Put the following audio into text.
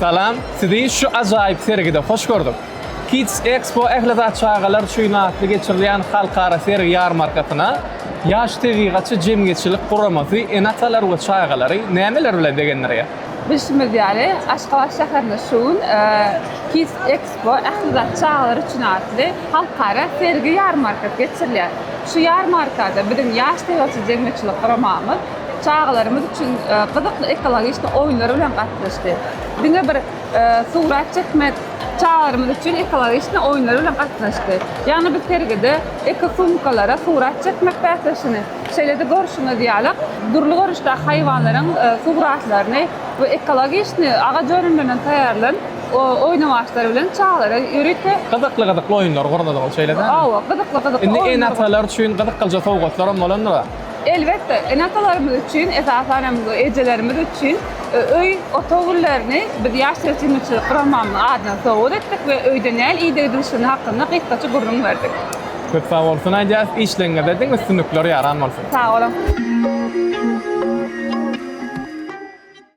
Salam, sizi şu ajaýyp sergide hoş gördük. Kids Expo ähli çağalar şuýnatly geçirilen halkara sergi ýarmarkasyna ýaş tebigatçy jemgyýetçilik guramasy enatalar we çağalary nämeler bilen degenlerge. Bilişimiz ýaly Aşgabat şäherinde şuň Kids Expo ähli çağalar üçin atly halkara sergi ýarmarkasy geçirilýär. Şu ýarmarkada bizim ýaş tebigatçy jemgyýetçilik guramamyz çağalarımız için gıdıklı ekolojik oyunları bilen gatnaşdy. Diňe bir surat çekmek çağalarımız için ekolojik oyunları bilen gatnaşdy. Ýani biz sergide eko sumkalara surat çekmek päsleşini şeýlede görüşüňiz ýaly. Durly görüşde haýwanlaryň suratlaryny we ekolojik agaç örümlerinden taýýarlan oýnamaçlary bilen çağalara ýürüte Gıdıklı oyunlar gurada da şeýlede. Awa, gıdıklı Indi oyunlar. enatalar üçin gıdıklıca sowgatlar bolandyr. Elbette, enatalarımız için, esasen ecelerimiz için öy otogullaryny biz ýaş tebigatçylyk guramamyň adyna sowgat etdik we öýde näl ide edilişini hakkında gysgaça gurrun berdik. Köp sag bolsun aýdýas, işleňe dediň üstünlikleri ýaran bolsun. Sağ olun.